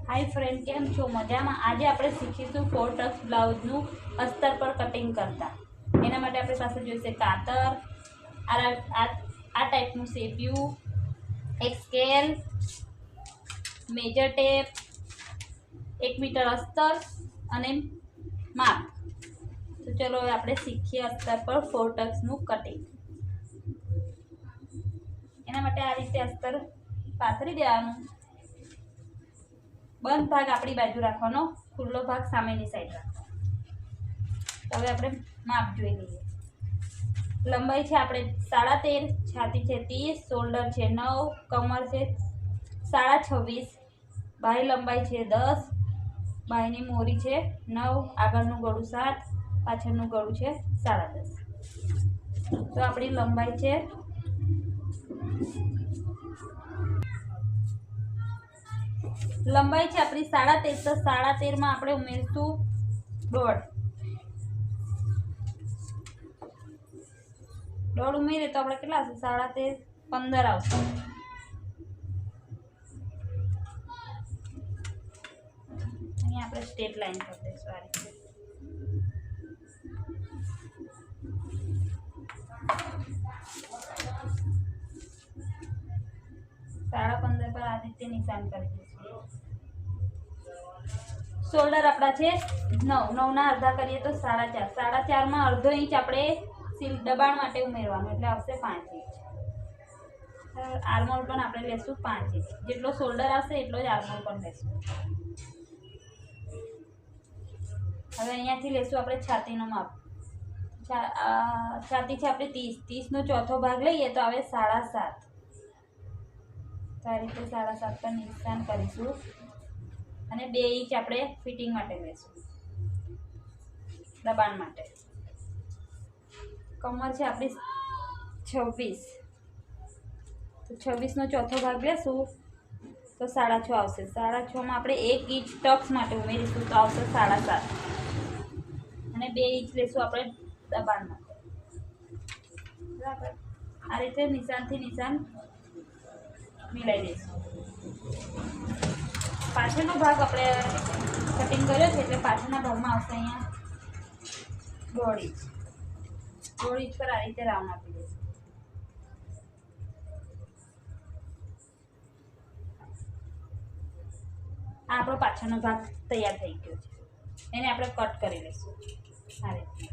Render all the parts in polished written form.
Hi friend, केम छो? मजामां? आज આપણે શીખીશું 4 ટક્સ બ્લાઉઝનું અસ્તર પર કટિંગ કરતા. એના માટે આપણી પાસે જોઈશે કાતર, આ ટાઈપનું સેપ્યું, એક સ્કેલ, મેજર ટેપ, 1 મીટર અસ્તર અને માપ. તો ચલો હવે આપણે શીખીએ અસ્તર પર 4 ટક્સનું કટિંગ. એના માટે આ રીતે અસ્તર પાથરી દેવાનું. બંધ ભાગ આપણી બાજુ રાખવાનો, ખુલ્લો ભાગ સામેની સાઈડ રાખવાનો. હવે આપણે માપ જોઈ લઈએ. લંબાઈ છે આપણે 13.5, છાતી છે 30, શોલ્ડર છે 9, કમર છે 26.5, બાહી લંબાઈ છે 10, બાહીની મોરી છે 9, આગળનું ગળું 7, પાછળનું ગળું છે 10.5. તો આપણી લંબાઈ છે આપણી 13.5. તો 13.5 આપણે ઉમેરીશું 1.5 ઉમેરીએ તો આપણે કેટલા આવશે? 13.5 15 આવશે. અહીંયા આપણે સ્ટેપ લાઈન કરી દઈશું આ રીતે. સાડા 15 પર આ રીતે નિશાન કરી દઈશું. શોલ્ડર આપણા છે 9 ના અડધા કરીએ તો 4.5. 4.5 અડધો ઇંચ આપણે દબાણ માટે ઉમેરવાનું, એટલે આવશે 5 ઇંચ. આર્મહોલ પણ આપણે લેશું 5 ઇંચ. જેટલો શોલ્ડર આવશે એટલો જ આર્મહોલ પણ લેશું. હવે અહીંયાથી લેશું આપણે છાતીનો માપ. છાતી છે આપણે 30નો ચોથો ભાગ લઈએ તો આવે 7.5. તો આ રીતે 7.5 પર નિશાન કરીશું અને 2 ઇંચ આપણે ફિટિંગ માટે લઈશું, દબાણ માટે. કમર છે આપણી 26, તો 26નો ચોથો ભાગ લેશું તો 6.5 આવશે. 6.5માં આપણે 1 ઇંચ ટક્સ માટે ઉમેરીશું તો આવશે 7.5 અને 2 ઇંચ લેશું આપણે દબાણ માટે. બરાબર, આ રીતે નિશાનથી નિશાન મિલાઈ દઈશું. પાછળનો ભાગ આપણે કટિંગ કર્યો છે એટલે પાછળના ભાગમાં આવશે અહીંયા 1.5 ઇંચ. 1.5 ઇંચ પર આ રીતે રાઉન્ડ આપી દઈશું. આ આપણો પાછળનો ભાગ તૈયાર થઈ ગયો છે. એને આપણે કટ કરી લઈશું આ રીતે.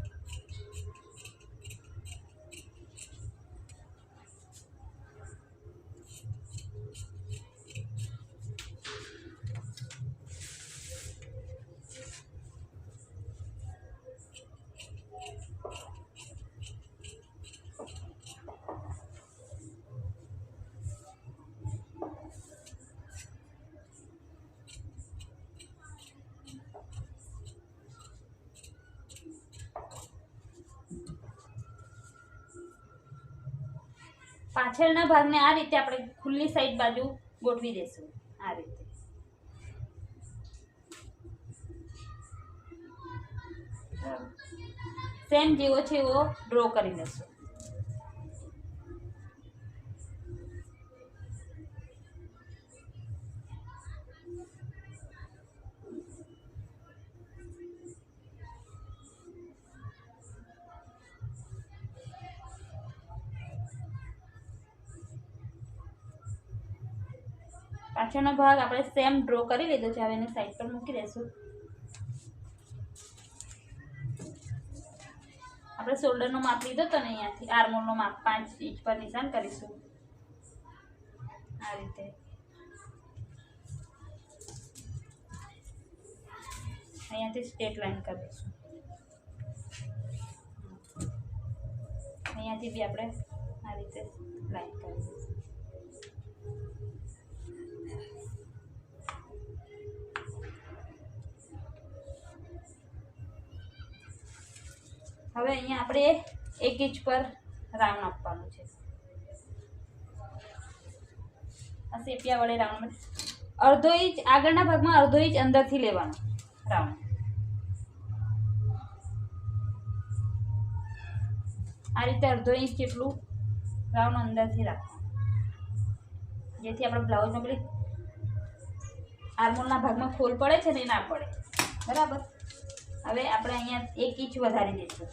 પાછળના ભાગને આ રીતે આપણે ખુલ્લી સાઈડ બાજુ ગોઠવી દઈશું. આ રીતે સેમ જેવો છે એવો ડ્રો કરી લઈશું. પાછળનો ભાગ આપણે સેમ ડ્રો કરી લીધો છે. હવે એને સાઈડ પર મૂકી દઈશું. આપણે શોલ્ડરનો માપ લીધો તો ને અહીંયાથી આર્મહોલનો માપ 5 ઇંચ પર નિશાન કરીશું આ રીતે. અહીંયાથી સ્ટ્રેટ લાઈન કરી દઈશું. અહીંયાથી બી આપણે આ રીતે લાઈન કરી દઈશું. હવે અહીંયા આપણે 1 ઇંચ પર રાઉન્ડ આપવાનું છે. આ સેપિયા વડે રાઉન્ડ અડધો ઇંચ આગળના ભાગમાં, અડધો ઇંચ અંદરથી લેવાનું રાઉન્ડ. આ રીતે અડધો ઇંચ જેટલું રાઉન્ડ અંદરથી રાખવાનું, જેથી આપણે બ્લાઉઝમાં પેલી આર્મોલના ભાગમાં ખોલ પડે છે ને એ ના પડે, બરાબર. હવે આપણે અહીંયા 1 ઇંચ વધારી દઈશું.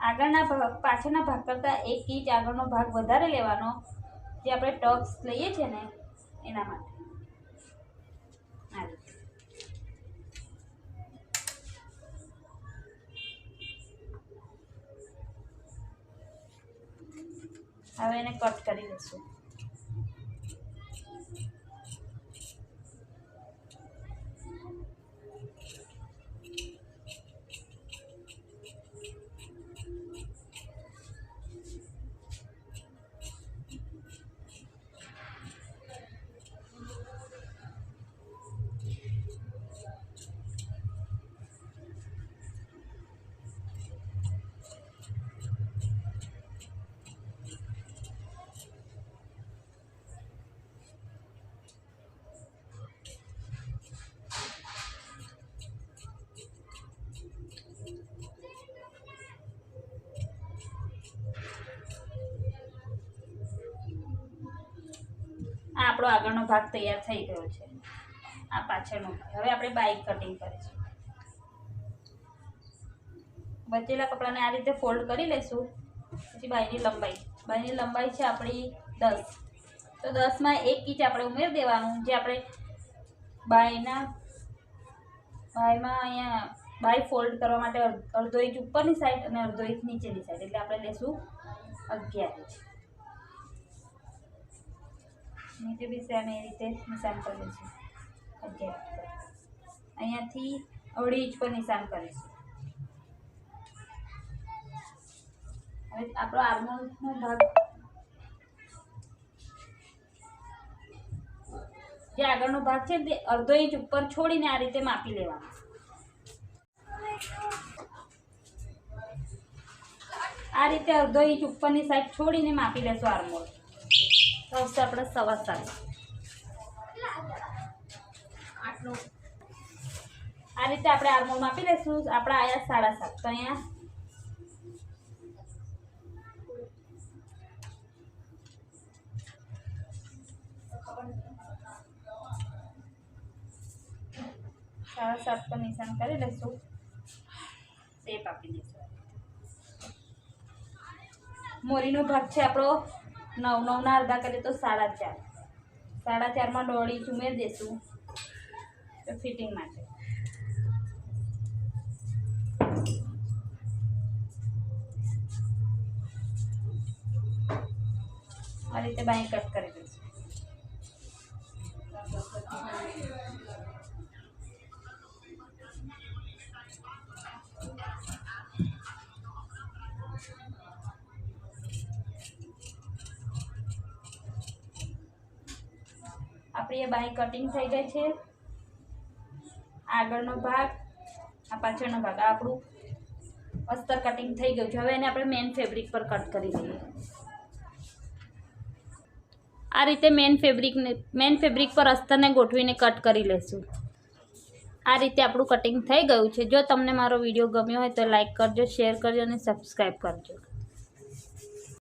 આગળના ભાગ પાછળના ભાગ કરતાં 1 ઇંચ આગળનો ભાગ વધારે લેવાનો, જે આપણે ટક્સ લઈએ છીએ ને એના માટે. હવે એને કટ કરી લઈશું. આ આપણો આગળનો ભાગ તૈયાર થઈ ગયો છે. આ પાછળનો ભાગ. હવે આપણે બાય કટિંગ કરીશું. બચેલા કપડાને આ રીતે ફોલ્ડ કરી લઈશું. પછી બાયની લંબાઈ છે આપણી 10. તો 10માં 1 ઇંચ આપણે ઉમેરી દેવાનું, જે આપણે બાયમાં અહીંયા બાય ફોલ્ડ કરવા માટે અડધો ઇંચ ઉપરની સાઈડ અને અડધો ઇંચ નીચેની સાઈડ, એટલે આપણે લેશું 11 ઇંચ. નીચે બી સેમ એ રીતે નિશાન કરી લઈશું. 11 અહીંયાથી 2.5 ઇંચ પર નિશાન કરીશું. હવે આપણો આર્મોલનો ભાગ, જે આગળનો ભાગ છે તે અડધો ઇંચ ઉપર છોડીને આ રીતે માપી લેવાનો. આ રીતે અડધો ઇંચ ઉપરની સાઈડ છોડીને માપી લેશું આર્મોલ. તો આવશે આપણે 7.25. આ રીતે આપણે આર્મોલ માપી લઈશું. આપણે આયા 7.5. તો અહીંયા સાત પર નિશાન કરી લઈશું. શેપ આપી દઈશું. મોરીનો ભાગ છે આપણો 9 અડધા કરીએ તો 4.5. 4.5માં 1.5 ઇંચ ઉમેરી દઈશું ફિટિંગ માટે. આ રીતે બાય કટ કરી દઈશું. આપણી બાય કટિંગ થઈ ગઈ છે. આગળનો ભાગ, આ પાછળનો ભાગ, આ આપણું અસ્તર કટિંગ થઈ ગયું છે. હવે એને આપણે મેન ફેબ્રિક પર કટ કરી લઈએ. આ રીતે મેન ફેબ્રિક પર અસ્તરને ગોઠવીને કટ કરી લઈશું. આ રીતે આપણું કટિંગ થઈ ગયું છે. જો તમને મારો વિડીયો ગમ્યો હોય તો લાઈક કરજો, શેર કરજો અને સબસ્ક્રાઈબ કરજો.